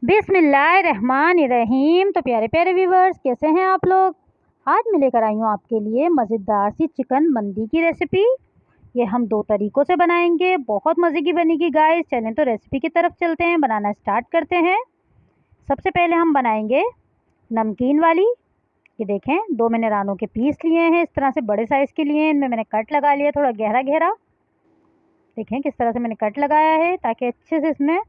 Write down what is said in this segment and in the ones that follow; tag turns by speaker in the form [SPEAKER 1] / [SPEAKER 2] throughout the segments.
[SPEAKER 1] बिस्मिल्लाहिर्रहमानिर्रहीम। तो प्यारे प्यारे व्यूवर्स, कैसे हैं आप लोग। आज मैं लेकर आई हूँ आपके लिए मज़ेदार सी चिकन मंदी की रेसिपी। ये हम 2 तरीक़ों से बनाएंगे, बहुत मज़े की बनेगी गाइस। चलें तो रेसिपी की तरफ चलते हैं, बनाना स्टार्ट करते हैं। सबसे पहले हम बनाएंगे नमकीन वाली। ये देखें, 2 मैंने रानों के पीस लिए हैं, इस तरह से बड़े साइज़ के लिए। इनमें मैंने कट लगा लिया, थोड़ा गहरा गहरा। देखें किस तरह से मैंने कट लगाया है, ताकि अच्छे से इसमें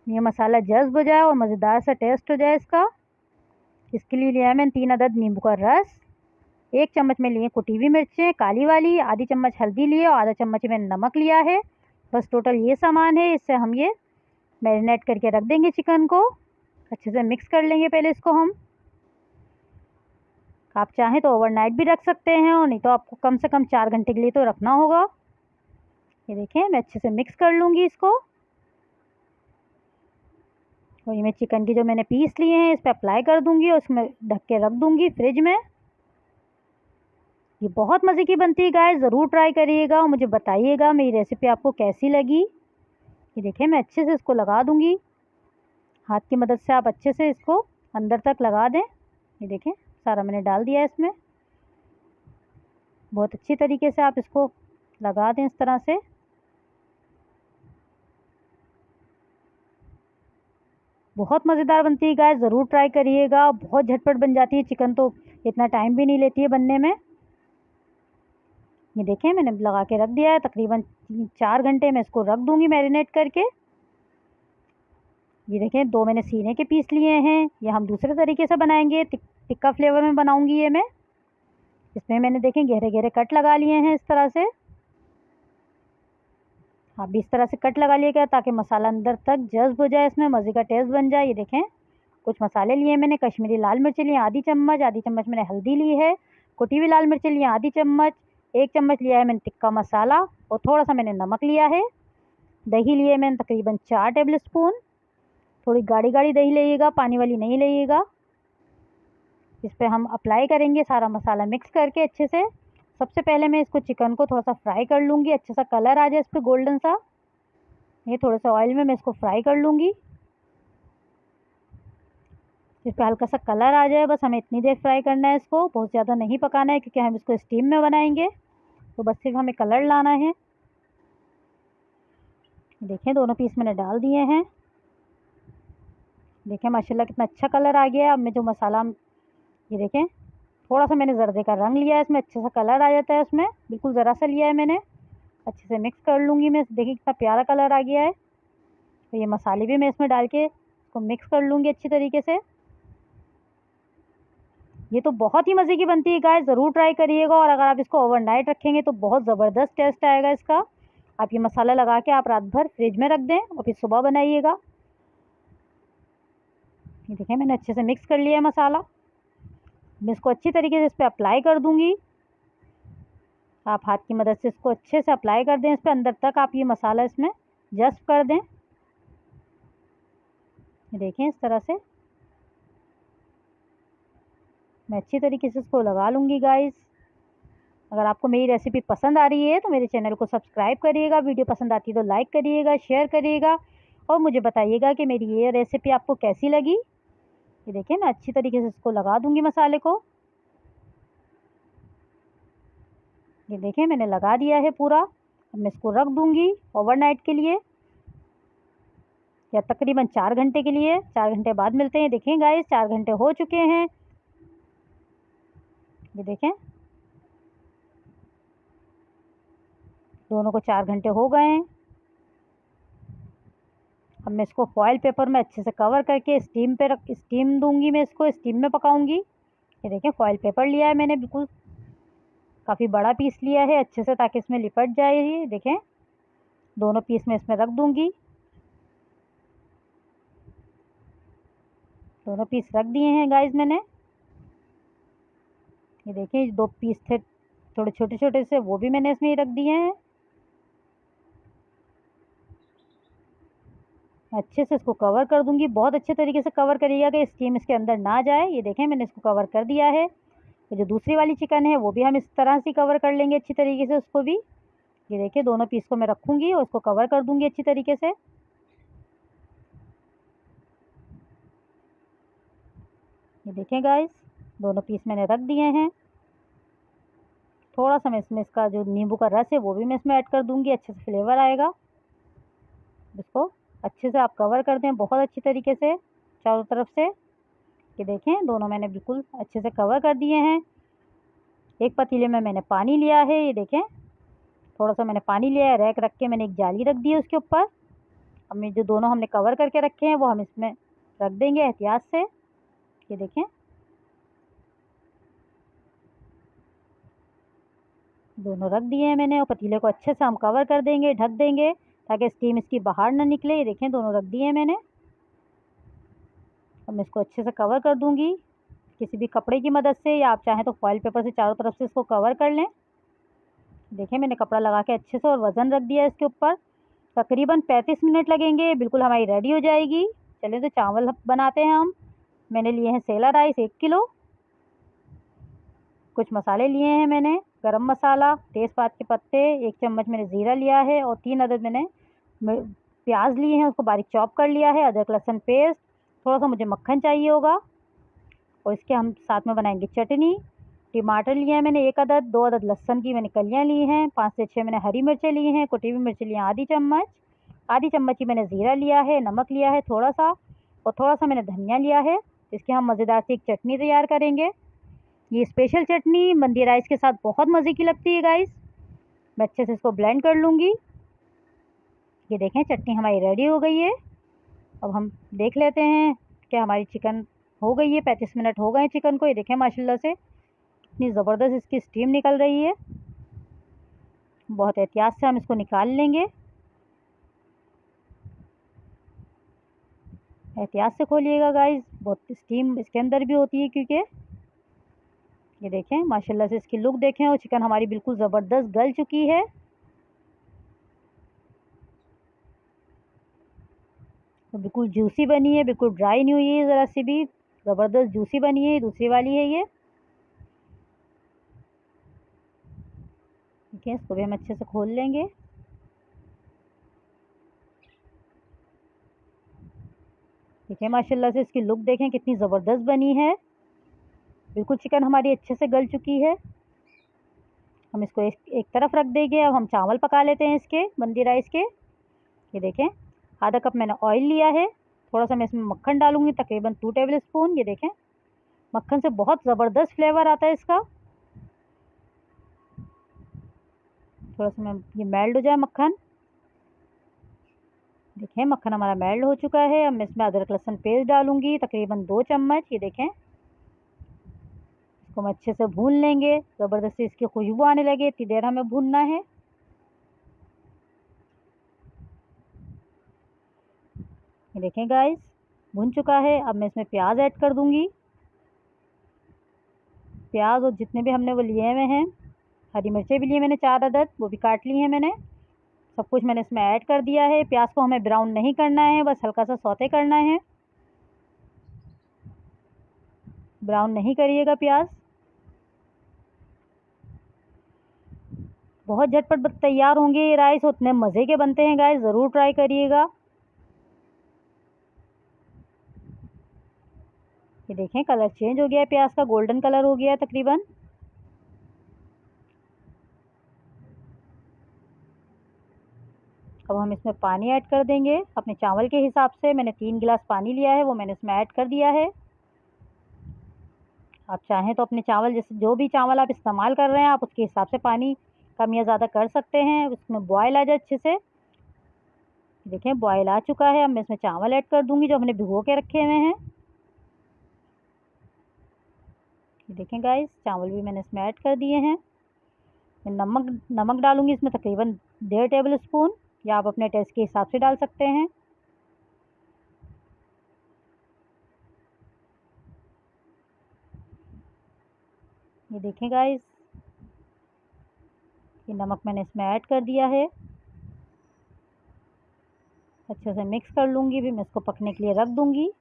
[SPEAKER 1] ये मसाला जज्ब हो जाए और मज़ेदार सा टेस्ट हो जाए इसका। इसके लिए लिया है मैंने 3 अदद नींबू का रस। 1 चम्मच में लिए कुटी हुई मिर्चें काली वाली, आधी चम्मच हल्दी लिए और आधा चम्मच मैंने नमक लिया है। बस टोटल ये सामान है। इससे हम ये मैरिनेट करके रख देंगे चिकन को। अच्छे से मिक्स कर लेंगे पहले इसको हम। आप चाहें तो ओवरनाइट भी रख सकते हैं, और नहीं तो आपको कम से कम 4 घंटे के लिए तो रखना होगा। ये देखें, मैं अच्छे से मिक्स कर लूँगी इसको। और ये मैं चिकन की जो मैंने पीस लिए हैं इस पर अप्लाई कर दूंगी और उसमें ढक के रख दूंगी फ्रिज में। ये बहुत मज़े की बनती है गाइस, ज़रूर ट्राई करिएगा और मुझे बताइएगा मेरी रेसिपी आपको कैसी लगी। ये देखिए, मैं अच्छे से इसको लगा दूंगी। हाथ की मदद से आप अच्छे से इसको अंदर तक लगा दें। ये देखें, सारा मैंने डाल दिया है इसमें। बहुत अच्छी तरीके से आप इसको लगा दें इस तरह से। बहुत मज़ेदार बनती है गाइस, ज़रूर ट्राई करिएगा। बहुत झटपट बन जाती है चिकन, तो इतना टाइम भी नहीं लेती है बनने में। ये देखें, मैंने लगा के रख दिया है। तकरीबन 4 घंटे में इसको रख दूंगी मैरिनेट करके। ये देखें, 2 मैंने सीने के पीस लिए हैं। ये हम दूसरे तरीके से बनाएंगे, टिक्का फ्लेवर में बनाऊंगी ये मैं। इसमें मैंने देखें गहरे गहरे कट लगा लिए हैं इस तरह से। आप भी इस तरह से कट लगा लिएगा ताकि मसाला अंदर तक जज्ब हो जाए, इसमें मज़े का टेस्ट बन जाए। ये देखें, कुछ मसाले लिए मैंने। कश्मीरी लाल मिर्च लिए आधी चम्मच मैंने हल्दी ली है। कुटी हुई लाल मिर्च लिए आधी चम्मच। 1 चम्मच लिया है मैंने टिक्का मसाला, और थोड़ा सा मैंने नमक लिया है। दही लिए मैंने तकरीबन 4 टेबल स्पून। थोड़ी गाढ़ी गाढ़ी दही लीजिएगा, पानी वाली नहीं लीजिएगा। इस पर हम अप्लाई करेंगे सारा मसाला मिक्स करके अच्छे से। सबसे पहले मैं इसको चिकन को थोड़ा सा फ्राई कर लूँगी, अच्छे सा कलर आ जाए इस पर गोल्डन सा। ये थोड़े से ऑयल में मैं इसको फ्राई कर लूँगी। इस पर हल्का सा कलर आ जाए, बस हमें इतनी देर फ्राई करना है इसको। बहुत ज़्यादा नहीं पकाना है, क्योंकि हम इसको स्टीम में बनाएंगे। तो बस सिर्फ हमें कलर लाना है। देखें, दोनों पीस मैंने डाल दिए हैं। देखें माशाल्लाह कितना अच्छा कलर आ गया है। अब मैं जो मसाला, ये देखें, थोड़ा सा मैंने जर्दे का रंग लिया है इसमें, अच्छे सा कलर आ जाता है उसमें। बिल्कुल ज़रा सा लिया है मैंने। अच्छे से मिक्स कर लूँगी मैं। देखिए कितना प्यारा कलर आ गया है। तो ये मसाले भी मैं इसमें डाल के इसको मिक्स कर लूँगी अच्छी तरीके से। ये तो बहुत ही मज़े की बनती है गाइस, ज़रूर ट्राई करिएगा। और अगर आप इसको ओवरनाइट रखेंगे तो बहुत ज़बरदस्त टेस्ट आएगा इसका। आप ये मसाला लगा के आप रात भर फ्रिज में रख दें और फिर सुबह बनाइएगा। ये देखें, मैंने अच्छे से मिक्स कर लिया है मसाला। मैं इसको अच्छी तरीके से इस पर अप्लाई कर दूँगी। आप हाथ की मदद से इसको अच्छे से अप्लाई कर दें इस पर, अंदर तक आप ये मसाला इसमें जस्ट कर दें। ये देखें, इस तरह से मैं अच्छी तरीके से इसको लगा लूँगी गाइस। अगर आपको मेरी रेसिपी पसंद आ रही है तो मेरे चैनल को सब्सक्राइब करिएगा। वीडियो पसंद आती है तो लाइक करिएगा, शेयर करिएगा, और मुझे बताइएगा कि मेरी ये रेसिपी आपको कैसी लगी। ये देखिए, मैं अच्छी तरीके से इसको लगा दूँगी मसाले को। ये देखें, मैंने लगा दिया है पूरा। अब मैं इसको रख दूँगी ओवरनाइट के लिए, या तकरीबन 4 घंटे के लिए। 4 घंटे बाद मिलते हैं। देखें गाइस, 4 घंटे हो चुके हैं। ये देखें, दोनों को 4 घंटे हो गए हैं। अब मैं इसको फॉयल पेपर में अच्छे से कवर करके स्टीम दूंगी। मैं इसको स्टीम में पकाऊंगी। ये देखें, फॉयल पेपर लिया है मैंने, बिल्कुल काफ़ी बड़ा पीस लिया है अच्छे से, ताकि इसमें लिपट जाए। ये देखें, दोनों पीस में इसमें रख दूंगी। दोनों पीस रख दिए हैं गाइस मैंने। ये देखें, 2 पीस थे थोड़े छोटे छोटे से, वो भी मैंने इसमें ही रख दिए हैं। अच्छे से इसको कवर कर दूंगी। बहुत अच्छे तरीके से कवर करिएगा कि स्टीम इसके अंदर ना जाए। ये देखें, मैंने इसको कवर कर दिया है। तो जो दूसरी वाली चिकन है वो भी हम इस तरह से कवर कर लेंगे अच्छी तरीके से उसको भी। ये देखिए, दोनों पीस को मैं रखूँगी और उसको कवर कर दूँगी अच्छी तरीके से। ये देखें गाइस, दोनों पीस मैंने रख दिए हैं। थोड़ा सा मैं इसमें इसका जो नींबू का रस है वो भी मैं इसमें ऐड कर दूंगी, अच्छे से फ्लेवर आएगा। इसको अच्छे से आप कवर कर दें बहुत अच्छी तरीके से चारों तरफ से। ये देखें, दोनों मैंने बिल्कुल अच्छे से कवर कर दिए हैं। एक पतीले में मैंने पानी लिया है, ये देखें थोड़ा सा मैंने पानी लिया है, रैक रख के मैंने एक जाली रख दी है उसके ऊपर। अब मैं जो दोनों हमने कवर करके रखे हैं वो हम इसमें रख देंगे एहतियात से। ये देखें, दोनों रख दिए हैं मैंने और पतीले को अच्छे से हम कवर कर देंगे, ढक देंगे ताकि स्टीम इसकी बाहर ना निकले। ये देखें, दोनों रख दिए हैं मैंने। अब मैं इसको अच्छे से कवर कर दूंगी किसी भी कपड़े की मदद से, या आप चाहें तो फॉइल पेपर से चारों तरफ से इसको कवर कर लें। देखें, मैंने कपड़ा लगा के अच्छे से और वज़न रख दिया है इसके ऊपर। तकरीबन 35 मिनट लगेंगे, बिल्कुल हमारी रेडी हो जाएगी। चलिए तो चावल बनाते हैं हम। मैंने लिए हैं सेला राइस 1 किलो। कुछ मसाले लिए हैं मैंने, गरम मसाला, तेज़पात के पत्ते, 1 चम्मच मैंने ज़ीरा लिया है और 3 अदद मैंने प्याज लिए हैं, उसको बारीक चॉप कर लिया है, अदरक लहसुन पेस्ट, थोड़ा सा मुझे मक्खन चाहिए होगा। और इसके हम साथ में बनाएंगे चटनी। टमाटर लिए हैं मैंने 1 अदद, 2 अदद लहसुन की मैंने कलियाँ ली हैं, 5 से 6 मैंने हरी मिर्चें ली हैं, कुटी हुई मिर्च ली हैं आधी चम्मच ही मैंने ज़ीरा लिया है, नमक लिया है थोड़ा सा, और थोड़ा सा मैंने धनिया लिया है। इसकी हम मज़ेदार सी एक चटनी तैयार करेंगे। ये स्पेशल चटनी मंदी राइस के साथ बहुत मज़े की लगती है गाइस। मैं अच्छे से इसको ब्लेंड कर लूँगी। ये देखें, चटनी हमारी रेडी हो गई है। अब हम देख लेते हैं कि हमारी चिकन हो गई है। 35 मिनट हो गए हैं चिकन को। ये देखें माशाल्लाह से इतनी ज़बरदस्त इसकी स्टीम निकल रही है। बहुत एहतियात से हम इसको निकाल लेंगे, एहतियात से खोलिएगा गाइस, बहुत स्टीम इसके अंदर भी होती है क्योंकि ये देखें माशाल्लाह से इसकी लुक देखें, और चिकन हमारी बिल्कुल ज़बरदस्त गल चुकी है। तो बिल्कुल जूसी बनी है, बिल्कुल ड्राई नहीं हुई है ज़रा सी भी, ज़बरदस्त जूसी बनी है। दूसरी वाली है ये, ठीक है। इसको भी हम अच्छे से खोल लेंगे। ठीक है, माशाल्लाह से इसकी लुक देखें कितनी ज़बरदस्त बनी है। बिल्कुल चिकन हमारी अच्छे से गल चुकी है। हम इसको एक तरफ रख देंगे। अब हम चावल पका लेते हैं इसके बंदी राइस के। ये देखें, आधा कप मैंने ऑयल लिया है, थोड़ा सा मैं इसमें मक्खन डालूंगी, तकरीबन 2 टेबल स्पून। ये देखें, मक्खन से बहुत ज़बरदस्त फ्लेवर आता है इसका। थोड़ा सा मैं ये मेल्ट हो जाए मक्खन। देखें, मक्खन हमारा मेल्ट हो चुका है। अब मैं इसमें अदरक लहसुन पेस्ट डालूंगी, तकरीबन 2 चम्मच। ये देखें, इसको हम अच्छे से भून लेंगे, ज़बरदस्ती इसकी खुशबू आने लगे, इतनी देर हमें भूनना है। ये देखें गाइस, भुन चुका है। अब मैं इसमें प्याज ऐड कर दूंगी। प्याज और जितने भी हमने वो लिए हुए हैं, हरी मिर्चें भी लिए मैंने 4 अदद, वो भी काट ली हैं मैंने। सब कुछ मैंने इसमें ऐड कर दिया है। प्याज को हमें ब्राउन नहीं करना है, बस हल्का सा सौते करना है, ब्राउन नहीं करिएगा प्याज। बहुत झटपट तैयार होंगे ये राइस, उतने मज़े के बनते हैं गाइस, ज़रूर ट्राई करिएगा। ये देखें, कलर चेंज हो गया है, प्याज का गोल्डन कलर हो गया है तकरीबन। अब हम इसमें पानी ऐड कर देंगे अपने चावल के हिसाब से। मैंने 3 गिलास पानी लिया है, वो मैंने इसमें ऐड कर दिया है। आप चाहें तो अपने चावल, जैसे जो भी चावल आप इस्तेमाल कर रहे हैं, आप उसके हिसाब से पानी कम या ज़्यादा कर सकते हैं। उसमें बॉयल आ जाए अच्छे से। देखें, बॉयल आ चुका है। अब मैं इसमें चावल ऐड कर दूंगी जो हमने भिगो के रखे हुए हैं। देखें गाइस, चावल भी मैंने इसमें ऐड कर दिए हैं। मैं नमक डालूंगी इसमें तकरीबन 1.5 टेबल स्पून, या आप अपने टेस्ट के हिसाब से डाल सकते हैं। ये देखें गाइस, ये नमक मैंने इसमें ऐड कर दिया है। अच्छे से मिक्स कर लूँगी, फिर मैं इसको पकने के लिए रख दूँगी।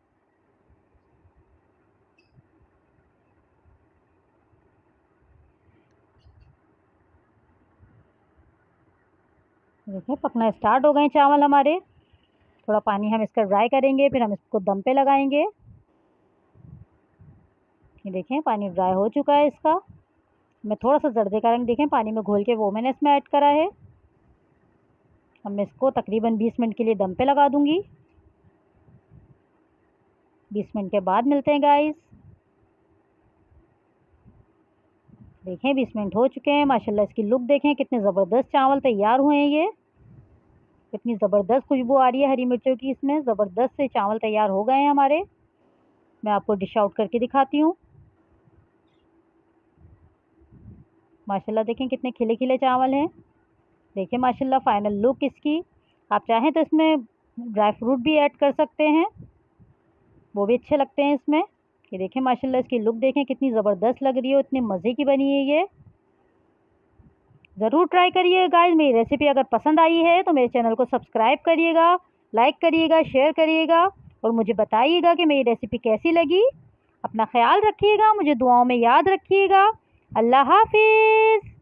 [SPEAKER 1] देखिए, पकना स्टार्ट हो गए चावल हमारे। थोड़ा पानी हम इसका ड्राई करेंगे, फिर हम इसको दम पे लगाएंगे। ये देखें पानी ड्राई हो चुका है इसका। मैं थोड़ा सा जर्दे का रंग देखें पानी में घोल के वो मैंने इसमें ऐड करा है। अब मैं इसको तकरीबन 20 मिनट के लिए दम पे लगा दूंगी। 20 मिनट के बाद मिलते हैं गाइस। देखें 20 मिनट हो चुके हैं। माशाल्लाह इसकी लुक देखें, कितने ज़बरदस्त चावल तैयार हुए हैं। ये कितनी ज़बरदस्त खुशबू आ रही है हरी मिर्चों की। इसमें ज़बरदस्त से चावल तैयार हो गए हैं हमारे। मैं आपको डिश आउट करके दिखाती हूँ। माशाल्लाह देखें कितने खिले खिले चावल हैं। देखिए माशाल्लाह फाइनल लुक इसकी। आप चाहें तो इसमें ड्राई फ्रूट भी ऐड कर सकते हैं, वो भी अच्छे लगते हैं इसमें। ये देखें माशाल्लाह इसकी लुक देखें कितनी ज़बरदस्त लग रही है, इतने मज़े की बनी है ये। ज़रूर ट्राई करिए गाइस। मेरी रेसिपी अगर पसंद आई है तो मेरे चैनल को सब्सक्राइब करिएगा, लाइक करिएगा, शेयर करिएगा और मुझे बताइएगा कि मेरी रेसिपी कैसी लगी। अपना ख्याल रखिएगा, मुझे दुआओं में याद रखिएगा। अल्लाह हाफिज़।